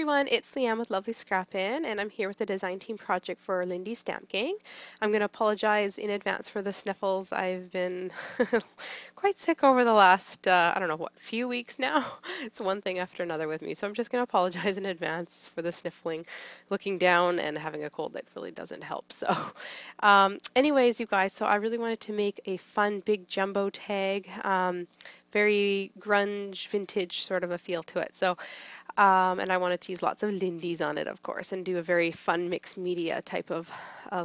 everyone, it's Leanne with Lovely Scrappin', and I'm here with the design team project for Lindy's Stamp Gang. I'm going to apologize in advance for the sniffles. I've been quite sick over the last, I don't know, few weeks now. It's one thing after another with me, so I'm just going to apologize in advance for the sniffling, looking down, and having a cold that really doesn't help. So anyways, you guys, so I really wanted to make a fun big jumbo tag, very grunge, vintage sort of a feel to it. So and I wanted to use lots of Lindy's on it, of course, and do a very fun mixed media type of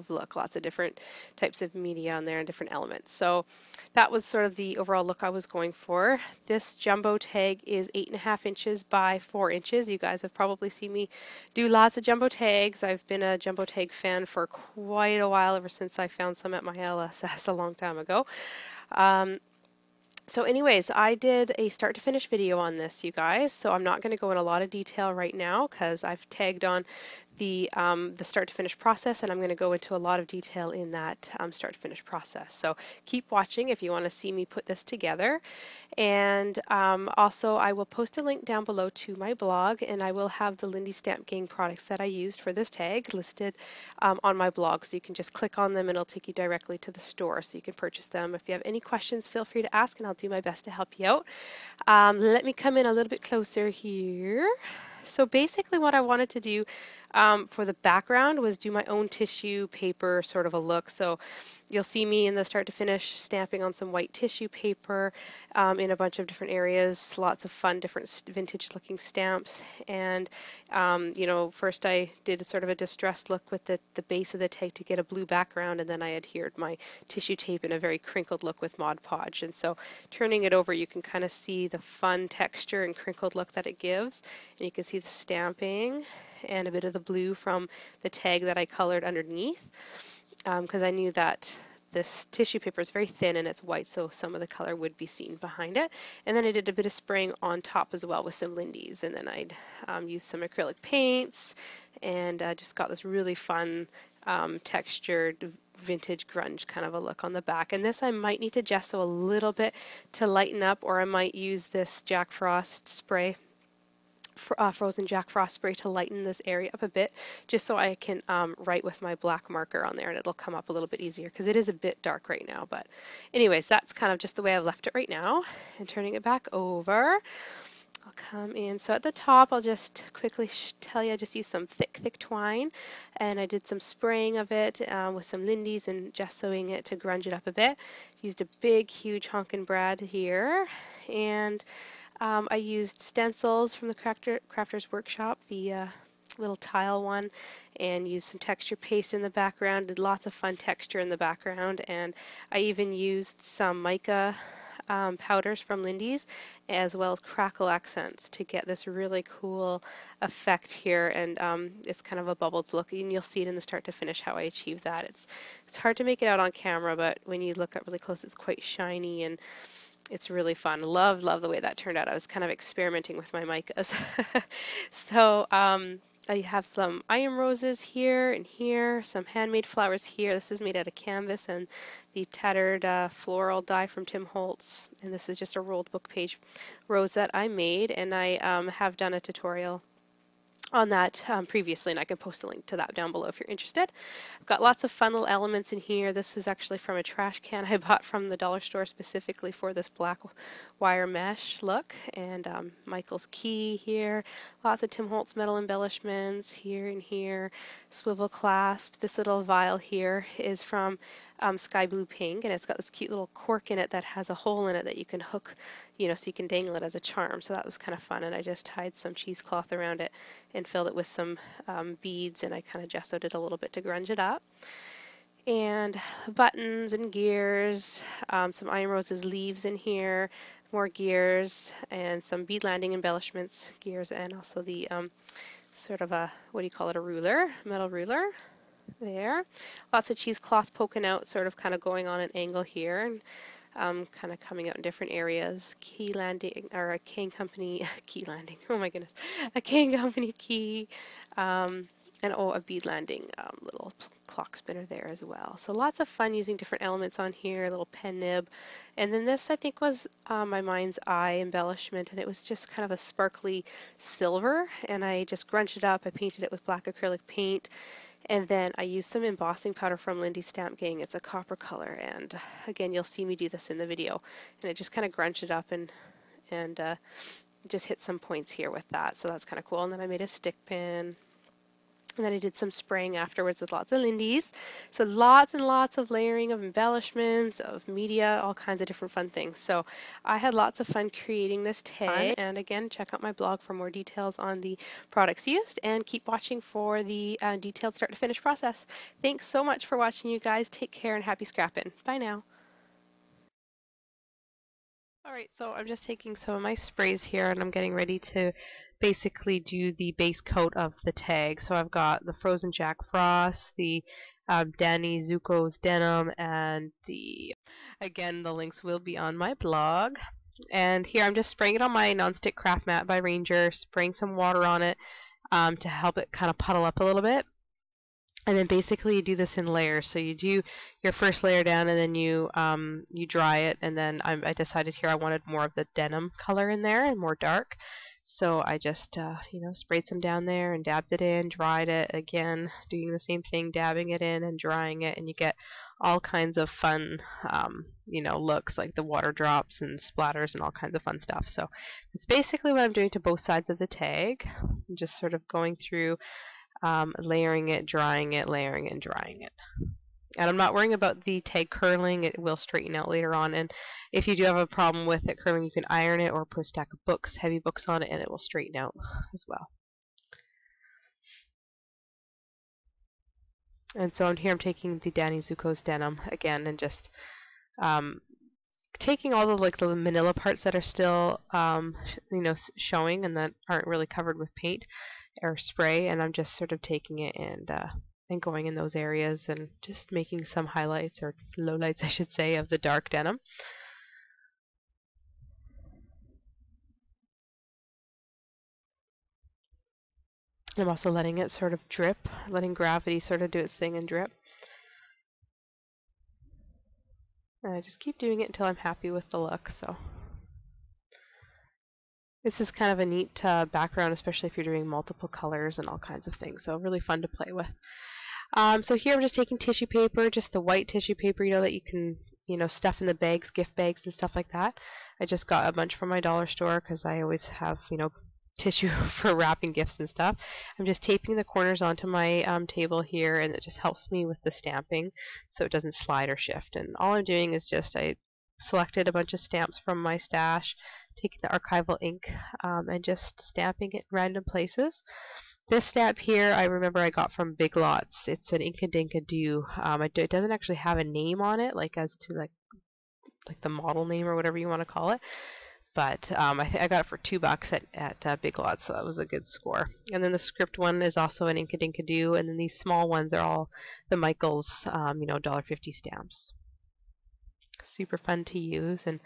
look. Lots of different types of media on there and different elements. So that was sort of the overall look I was going for. This jumbo tag is 8.5 inches by 4 inches. You guys have probably seen me do lots of jumbo tags. I've been a jumbo tag fan for quite a while, ever since I found some at my LSS a long time ago. So anyways, I did a start to finish video on this, you guys, so I'm not going to go in a lot of detail right now because I've tagged on the start to finish process, and I'm going to go into a lot of detail in that start to finish process. So keep watching if you want to see me put this together. And also I will post a link down below to my blog, and I will have the Lindy Stamp Gang products that I used for this tag listed on my blog, so you can just click on them and it'll take you directly to the store so you can purchase them. If you have any questions, feel free to ask and I'll do my best to help you out. Let me come in a little bit closer here. So basically what I wanted to do for the background was do my own tissue paper sort of a look. So you'll see me in the start to finish stamping on some white tissue paper in a bunch of different areas, lots of fun different vintage looking stamps. And you know, first I did a sort of a distressed look with the base of the tag to get a blue background, and then I adhered my tissue tape in a very crinkled look with Mod Podge. And so turning it over, you can kind of see the fun texture and crinkled look that it gives, and you can see the stamping and a bit of the blue from the tag that I colored underneath, because I knew that this tissue paper is very thin and it's white, so some of the color would be seen behind it. And then I did a bit of spraying on top as well with some Lindy's, and then I'd used some acrylic paints and just got this really fun textured vintage grunge kind of a look on the back. And this I might need to gesso a little bit to lighten up, or I might use this Jack Frost spray, frozen Jack Frost spray, to lighten this area up a bit, just so I can write with my black marker on there and it'll come up a little bit easier because it is a bit dark right now. But anyways, that's kind of just the way I've left it right now. And turning it back over, I'll come in. So at the top, I'll just quickly tell you I just used some thick twine, and I did some spraying of it with some Lindy's and gessoing it to grunge it up a bit. Used a big huge honkin' brad here, and I used stencils from the Crafter's Workshop, the little tile one, and used some texture paste in the background. Did lots of fun texture in the background, and I even used some mica powders from Lindy's, as well as crackle accents, to get this really cool effect here. And it's kind of a bubbled look, and you'll see it in the start to finish how I achieved that. It's hard to make it out on camera, but when you look up really close, it's quite shiny and it's really fun. Love the way that turned out. I was kind of experimenting with my micas. So I have some iron roses here and here, some handmade flowers here. This is made out of canvas and the tattered floral die from Tim Holtz. And this is just a rolled book page rose that I made, and I have done a tutorial on that previously, and I can post a link to that down below if you're interested. I've got lots of fun little elements in here. This is actually from a trash can I bought from the dollar store specifically for this black wire mesh look, and Michael's key here. Lots of Tim Holtz metal embellishments here and here. Swivel clasp. This little vial here is from Sky Blue Pink, and it's got this cute little cork in it that has a hole in it that you can hook, you know, so you can dangle it as a charm. So that was kind of fun, and I just tied some cheesecloth around it and filled it with some beads, and I kind of gessoed it a little bit to grunge it up. And buttons and gears, some Iron Roses leaves in here, more gears, and some bead landing embellishments, gears, and also the sort of a, what do you call it, a ruler, metal ruler. There. Lots of cheesecloth poking out, sort of kind of going on an angle here, and kind of coming out in different areas. Key landing, or a Kane Company key landing. Oh my goodness. A Kane Company key, and a bead landing little clock spinner there as well. So lots of fun using different elements on here, a little pen nib. And then this I think was my mind's eye embellishment, and it was just kind of a sparkly silver, and I just grunged it up. I painted it with black acrylic paint, and then I used some embossing powder from Lindy Stamp Gang. It's a copper color, and again you'll see me do this in the video. And it just kind of grunged it up and just hit some points here with that, so that's kind of cool. And then I made a stick pin, and then I did some spraying afterwards with lots of Lindy's. So lots and lots of layering of embellishments, of media, all kinds of different fun things. So I had lots of fun creating this tag, and again, check out my blog for more details on the products used, and keep watching for the detailed start to finish process. Thanks so much for watching, you guys. Take care and happy scrapping. Bye now. Alright, so I'm just taking some of my sprays here, and I'm getting ready to basically do the base coat of the tag. So I've got the Frozen Jack Frost, the Danny Zuko's Denim, and again, the links will be on my blog. And here I'm just spraying it on my nonstick craft mat by Ranger, spraying some water on it to help it kind of puddle up a little bit. And then basically you do this in layers. So you do your first layer down, and then you dry it. And then I decided here I wanted more of the denim color in there and more dark. So I just sprayed some down there and dabbed it in, dried it again, doing the same thing, dabbing it in and drying it, and you get all kinds of fun looks, like the water drops and splatters and all kinds of fun stuff. So that's basically what I'm doing to both sides of the tag. I'm just sort of going through layering it, drying it, layering it, and drying it. And I'm not worrying about the tag curling. It will straighten out later on. And if you do have a problem with it curling, you can iron it or put a stack of books, heavy books on it, and it will straighten out as well. And so here I'm taking the Danny Zuko's Denim again, and just taking all the manila parts that are still showing and that aren't really covered with paint or spray, and I'm just sort of taking it and going in those areas and just making some highlights, or lowlights I should say, of the dark denim. I'm also letting it sort of drip, letting gravity sort of do its thing and drip. And I just keep doing it until I'm happy with the look. So this is kind of a neat background, especially if you're doing multiple colors and all kinds of things. So really fun to play with. So here I'm just taking tissue paper, just the white tissue paper, that you can, stuff in the bags, gift bags and stuff like that. I just got a bunch from my dollar store because I always have, tissue for wrapping gifts and stuff. I'm just taping the corners onto my table here, and it just helps me with the stamping so it doesn't slide or shift. And all I'm doing is I selected a bunch of stamps from my stash, taking the archival ink and just stamping it in random places. This stamp here I remember I got from Big Lots. It's an Inka-Dinka-Doo. It doesn't actually have a name on it, like as to like the model name or whatever you want to call it. But I got it for $2 at Big Lots, so that was a good score. And then the script one is also an Inka-Dinka-Doo, and then these small ones are all the Michaels, $1.50 stamps. Super fun to use and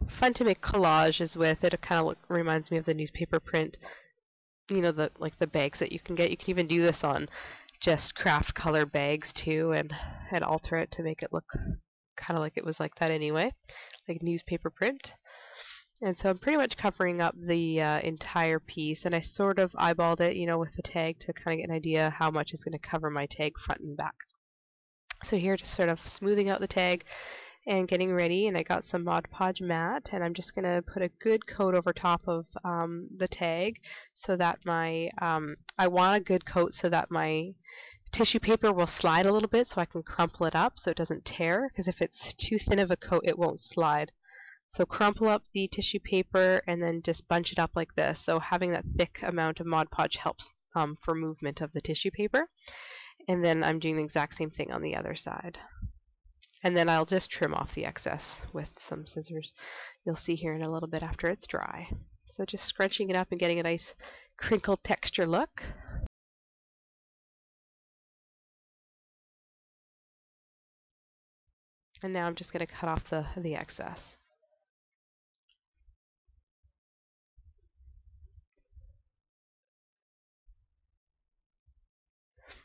fun to make collages with. It kind of reminds me of the newspaper print. The bags that you can get. You can even do this on just craft color bags too, and alter it to make it look kind of like it was like that anyway, like newspaper print. And so I'm pretty much covering up the entire piece, and I sort of eyeballed it, with the tag to kind of get an idea how much is going to cover my tag front and back. So here, just sort of smoothing out the tag and getting ready, and I got some Mod Podge mat, and I'm just going to put a good coat over top of the tag so that I want a good coat so that my tissue paper will slide a little bit, so I can crumple it up so it doesn't tear, because if it's too thin of a coat it won't slide. So crumple up the tissue paper and then just bunch it up like this. So having that thick amount of Mod Podge helps for movement of the tissue paper. And then I'm doing the exact same thing on the other side. And then I'll just trim off the excess with some scissors. You'll see here in a little bit after it's dry. So just scrunching it up and getting a nice crinkled texture look. And now I'm just going to cut off the excess.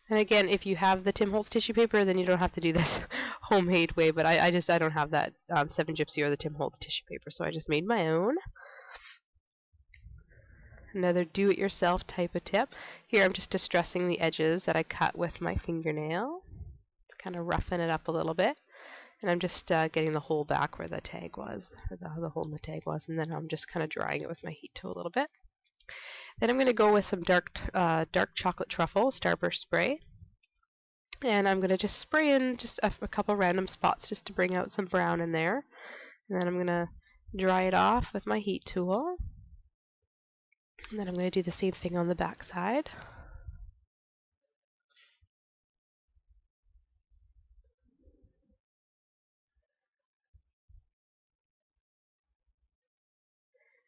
And again, if you have the Tim Holtz tissue paper, then you don't have to do this homemade way, but I don't have that 7 Gypsy or the Tim Holtz tissue paper, so I just made my own. Another do-it-yourself type of tip. Here I'm just distressing the edges that I cut with my fingernail. To kind of roughen it up a little bit. And I'm just getting the hole back where the tag was, or the hole in the tag was, and then I'm just kind of drying it with my heat tool a little bit. Then I'm going to go with some dark chocolate truffle starburst spray. And I'm going to just spray in just a couple random spots just to bring out some brown in there. And then I'm going to dry it off with my heat tool. And then I'm going to do the same thing on the back side.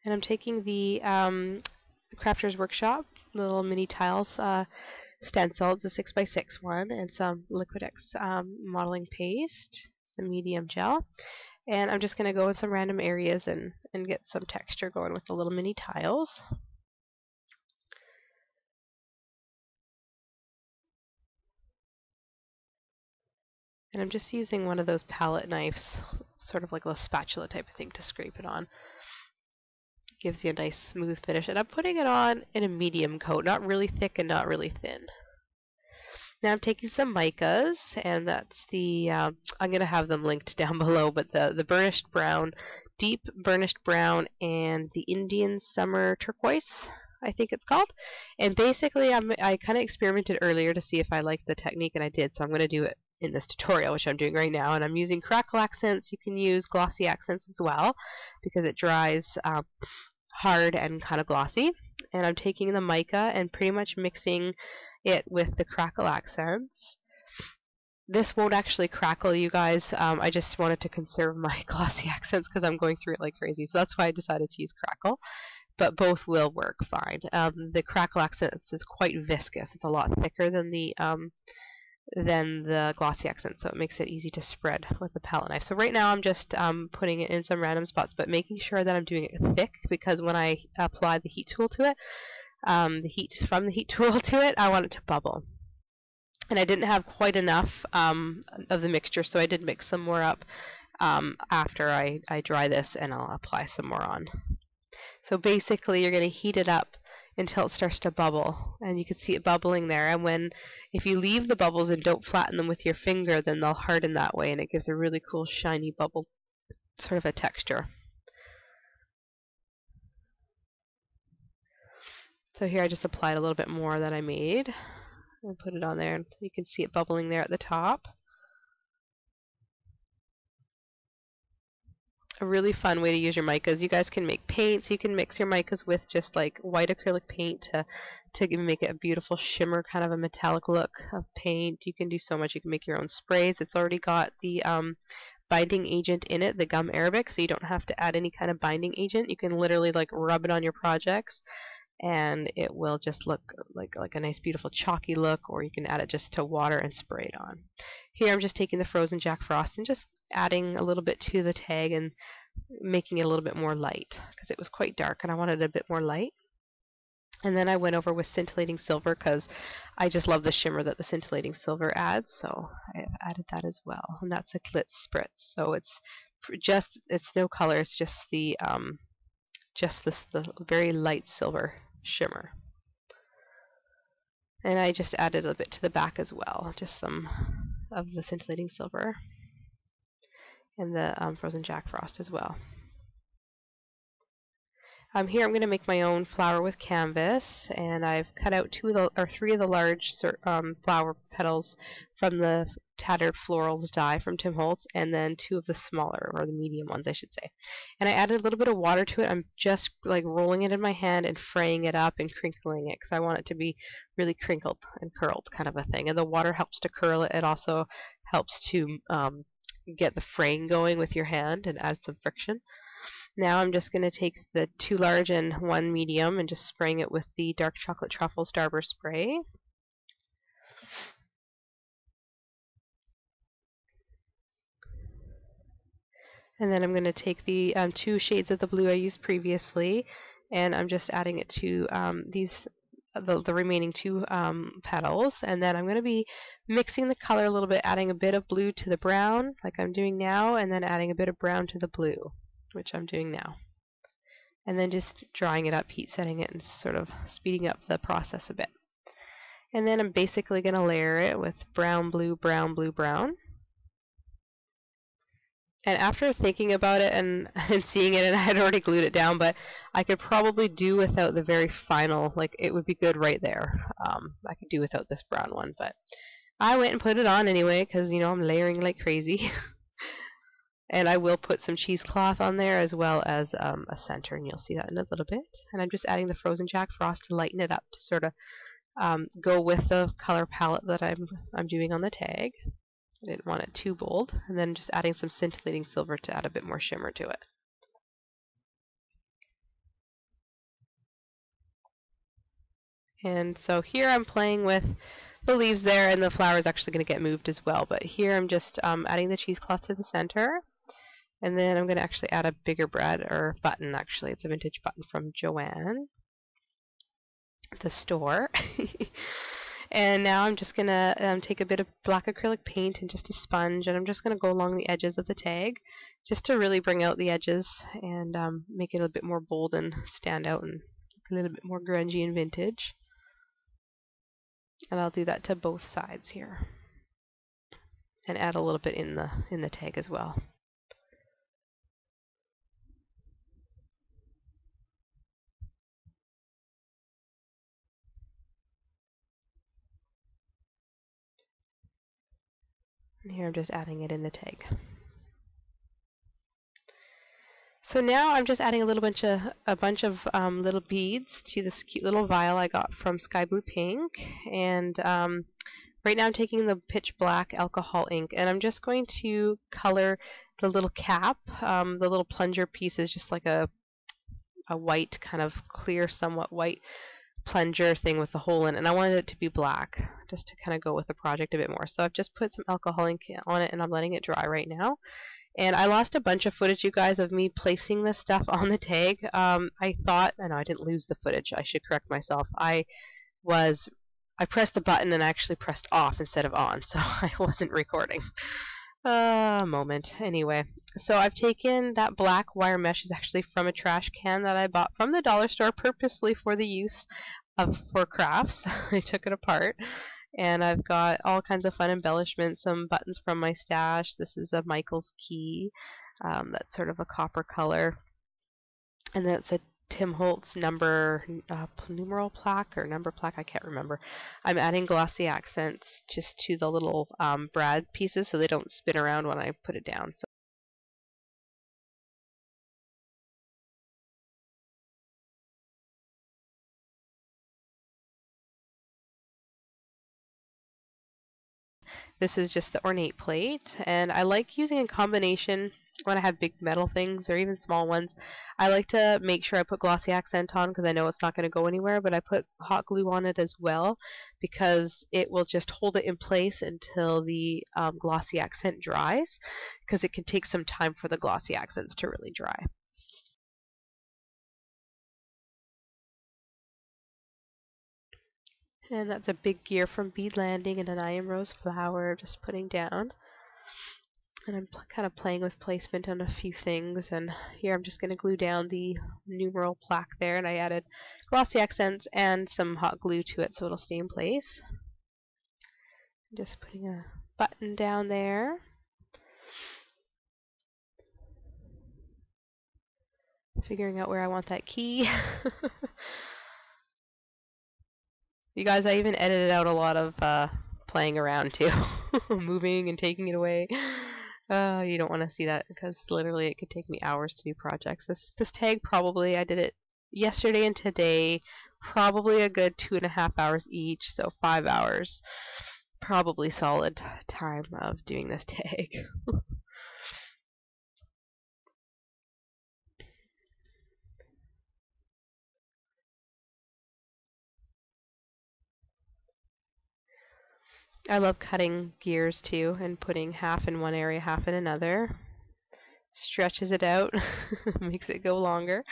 And I'm taking the Crafter's Workshop little mini tiles stencil. It's a 6x6 one, and some Liquid-X modeling paste. It's the medium gel. And I'm just going to go in some random areas and get some texture going with the little mini tiles. And I'm just using one of those palette knives, sort of like a spatula type of thing, to scrape it on. Gives you a nice smooth finish. And I'm putting it on in a medium coat, not really thick and not really thin. Now I'm taking some micas, and that's the, I'm going to have them linked down below, but the burnished brown, deep burnished brown, and the Indian Summer Turquoise, I think it's called. And basically I kind of experimented earlier to see if I liked the technique, and I did, so I'm going to do it in this tutorial, which I'm doing right now. And I'm using crackle accents. You can use glossy accents as well, because it dries hard and kind of glossy. And I'm taking the mica and pretty much mixing it with the crackle accents. This won't actually crackle, you guys. I just wanted to conserve my glossy accents because I'm going through it like crazy. So that's why I decided to use crackle. But both will work fine. The crackle accents is quite viscous. It's a lot thicker than the glossy accent, so it makes it easy to spread with the palette knife. So right now I'm just putting it in some random spots, but making sure that I'm doing it thick, because when I apply the heat tool to it, the heat from the heat tool to it, I want it to bubble. And I didn't have quite enough of the mixture, so I did mix some more up after I dry this, and I'll apply some more on. So basically you're going to heat it up until it starts to bubble, and you can see it bubbling there. And if you leave the bubbles and don't flatten them with your finger, then they'll harden that way, and it gives a really cool shiny bubble sort of a texture. So here I just applied a little bit more that I made and put it on there, and you can see it bubbling there at the top. A really fun way to use your micas. You guys can make paints. You can mix your micas with just like white acrylic paint to make it a beautiful shimmer, kind of a metallic look of paint. You can do so much. You can make your own sprays. It's already got the binding agent in it, the gum arabic, so you don't have to add any kind of binding agent. You can literally like rub it on your projects, and it will just look like a nice beautiful chalky look, or you can add it just to water and spray it on. Here I'm just taking the frozen Jack Frost and just adding a little bit to the tag and making it a little bit more light, because it was quite dark and I wanted it a bit more light. And then I went over with scintillating silver, because I just love the shimmer that the scintillating silver adds, so I added that as well. And that's a Glitz Spritz, so it's no color, it's just the very light silver shimmer. And I just added a bit to the back as well, just some of the scintillating silver, and the frozen Jack Frost as well. Here I'm going to make my own flower with canvas, and I've cut out 3 of the large flower petals from the Tattered Florals die from Tim Holtz, and then 2 of the smaller, or the medium ones I should say. And I added a little bit of water to it. I'm just like rolling it in my hand and fraying it up and crinkling it, because I want it to be really crinkled and curled kind of a thing. And the water helps to curl it. It also helps to get the fraying going with your hand and add some friction. Now I'm just going to take the 2 large and 1 medium and just spraying it with the dark chocolate truffle starburst spray. And then I'm going to take the 2 shades of the blue I used previously, and I'm just adding it to these the remaining two petals, and then I'm going to be mixing the color a little bit, adding a bit of blue to the brown like I'm doing now, and then adding a bit of brown to the blue, which I'm doing now, and then just drying it up, heat setting it, and sort of speeding up the process a bit. And then I'm basically going to layer it with brown, blue, brown, blue, brown. And after thinking about it and seeing it, and I had already glued it down, but I could probably do without the very final, like it would be good right there. I could do without this brown one, but I went and put it on anyway because, you know, I'm layering like crazy. And I will put some cheesecloth on there as well as a center, and you'll see that in a little bit. And I'm just adding the frozen Jack Frost to lighten it up to sort of go with the color palette that I'm doing on the tag. I didn't want it too bold, and then just adding some scintillating silver to add a bit more shimmer to it. And so here I'm playing with the leaves there, and the flower is actually going to get moved as well, but here I'm just adding the cheesecloth to the center, and then I'm going to actually add a bigger button. Actually, it's a vintage button from Joanne, the store. And now I'm just going to take a bit of black acrylic paint and just a sponge, and I'm just going to go along the edges of the tag just to really bring out the edges and make it a bit more bold and stand out and look a little bit more grungy and vintage. And I'll do that to both sides here and add a little bit in the tag as well. And here I'm just adding it in the tag. So now I'm just adding a bunch of little beads to this cute little vial I got from Sky Blue Pink, and right now I'm taking the pitch black alcohol ink, and I'm just going to color the little cap. The little plunger piece is just like a white, kind of clear, somewhat white plunger thing with a hole in it, and I wanted it to be black just to kind of go with the project a bit more. So I've just put some alcohol ink on it, and I'm letting it dry right now. And I lost a bunch of footage, you guys, of me placing this stuff on the tag. I know I didn't lose the footage. I should correct myself. I pressed the button and actually pressed off instead of on, so I wasn't recording. Moment. Anyway, so I've taken that black wire mesh, is actually from a trash can that I bought from the dollar store purposely for the use for crafts. I took it apart, and I've got all kinds of fun embellishments, some buttons from my stash. This is a Michael's key, that's sort of a copper color, and that's a Tim Holtz numeral plaque or number plaque, I can't remember. I'm adding glossy accents just to the little brad pieces so they don't spin around when I put it down. So this is just the ornate plate, and I like using a combination when I have big metal things or even small ones. I like to make sure I put glossy accent on because I know it's not going to go anywhere, but I put hot glue on it as well because it will just hold it in place until the glossy accent dries, because it can take some time for the glossy accents to really dry. And that's a big gear from Bead Landing and an Iron Rose flower just putting down. And I'm kind of playing with placement on a few things, and here I'm just going to glue down the numeral plaque there, and I added glossy accents and some hot glue to it so it'll stay in place. I'm just putting a button down there. Figuring out where I want that key. You guys, I even edited out a lot of playing around too. Moving and taking it away. You don't want to see that because literally it could take me hours to do projects. This tag, probably I did it yesterday and today, probably a good 2.5 hours each, so 5 hours probably solid time of doing this tag. I love cutting gears too and putting half in one area, half in another. Stretches it out, makes it go longer.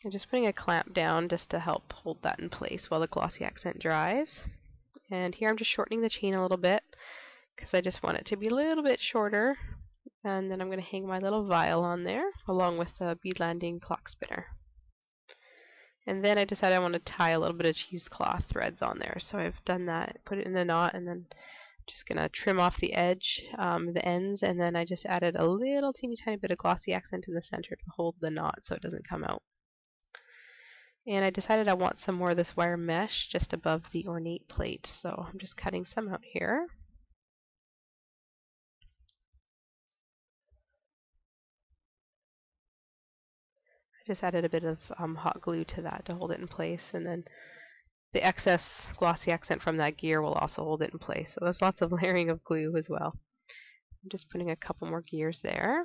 I'm just putting a clamp down just to help hold that in place while the glossy accent dries. And here I'm just shortening the chain a little bit because I just want it to be a little bit shorter. And then I'm going to hang my little vial on there along with the bead landing clock spinner. And then I decided I want to tie a little bit of cheesecloth threads on there. So I've done that, put it in a knot, and then just going to trim off the edge, the ends, and then I just added a little teeny tiny bit of glossy accent in the center to hold the knot so it doesn't come out. And I decided I want some more of this wire mesh just above the ornate plate, so I'm just cutting some out here. I just added a bit of hot glue to that to hold it in place, and then the excess glossy accent from that gear will also hold it in place. So there's lots of layering of glue as well. I'm just putting a couple more gears there.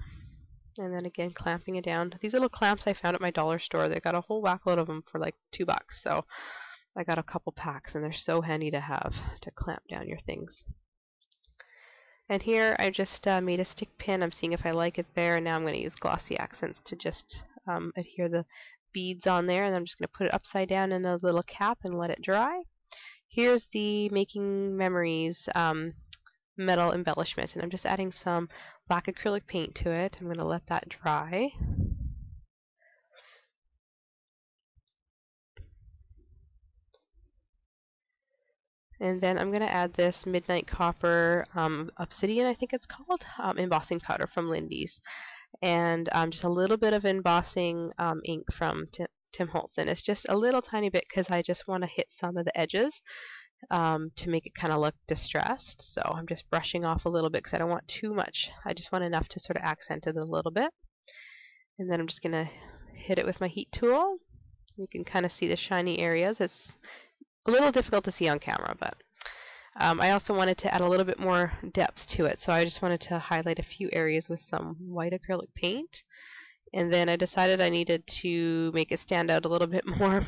And then again, clamping it down. These little clamps I found at my dollar store, they got a whole whack load of them for like $2. So I got a couple packs, and they're so handy to have to clamp down your things. And here I just made a stick pin. I'm seeing if I like it there. And now I'm going to use glossy accents to just adhere the beads on there. And I'm just going to put it upside down in a little cap and let it dry. Here's the Making Memories metal embellishment, and I'm just adding some black acrylic paint to it. I'm going to let that dry. And then I'm going to add this Midnight Copper Obsidian, I think it's called, embossing powder from Lindy's. And just a little bit of embossing ink from Tim Holtz. And it's just a little tiny bit because I just want to hit some of the edges to make it kind of look distressed. So I'm just brushing off a little bit because I don't want too much. I just want enough to sort of accent it a little bit. And then I'm just going to hit it with my heat tool. You can kind of see the shiny areas. It's a little difficult to see on camera, but I also wanted to add a little bit more depth to it. So I just wanted to highlight a few areas with some white acrylic paint. And then I decided I needed to make it stand out a little bit more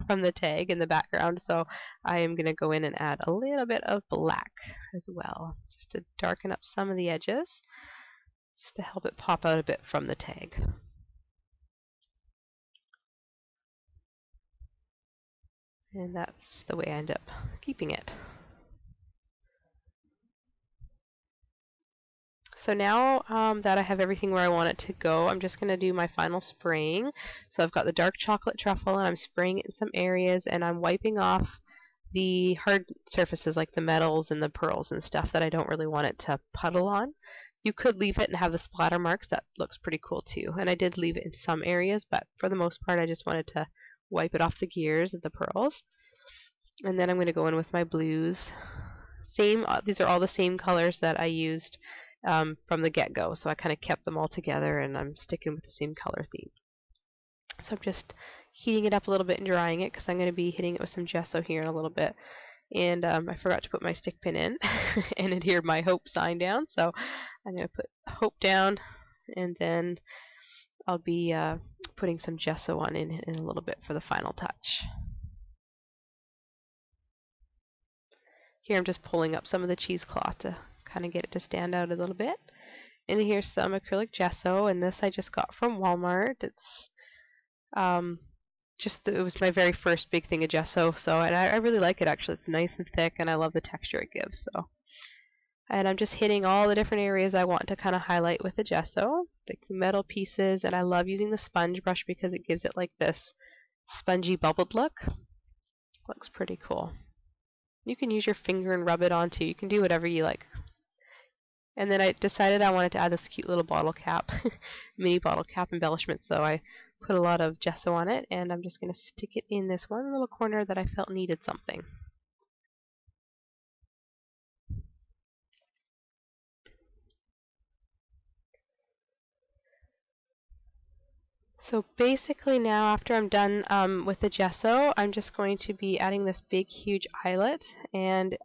from the tag in the background. So I am going to go in and add a little bit of black as well, just to darken up some of the edges, just to help it pop out a bit from the tag. And that's the way I end up keeping it. So now that I have everything where I want it to go, I'm just going to do my final spraying. So I've got the dark chocolate truffle, and I'm spraying it in some areas, and I'm wiping off the hard surfaces like the metals and the pearls and stuff that I don't really want it to puddle on. You could leave it and have the splatter marks. That looks pretty cool too. And I did leave it in some areas, but for the most part I just wanted to wipe it off the gears of the pearls. And then I'm going to go in with my blues. These are all the same colors that I used from the get-go, so I kind of kept them all together, and I'm sticking with the same color theme. So I'm just heating it up a little bit and drying it because I'm going to be hitting it with some gesso here in a little bit. And I forgot to put my stick pin in and adhere my hope sign down, so I'm going to put hope down, and then I'll be putting some gesso on in a little bit for the final touch. Here I'm just pulling up some of the cheesecloth to kind of get it to stand out a little bit. And here's some acrylic gesso, and this I just got from Walmart. It's it was my very first big thing of gesso, and I really like it actually. It's nice and thick, and I love the texture it gives. And I'm just hitting all the different areas I want to kind of highlight with the gesso, the metal pieces, and I love using the sponge brush because it gives it like this spongy bubbled look. Looks pretty cool. You can use your finger and rub it on too. You can do whatever you like. And then I decided I wanted to add this cute little bottle cap, mini bottle cap embellishment, so I put a lot of gesso on it, and I'm just going to stick it in this one little corner that I felt needed something. So basically now, after I'm done with the gesso, I'm just going to be adding this big huge eyelet, and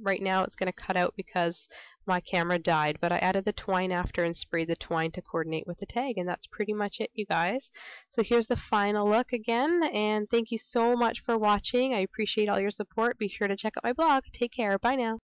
right now it's going to cut out because my camera died, but I added the twine after and sprayed the twine to coordinate with the tag, and that's pretty much it, you guys. So here's the final look again, and thank you so much for watching. I appreciate all your support. Be sure to check out my blog. Take care. Bye now.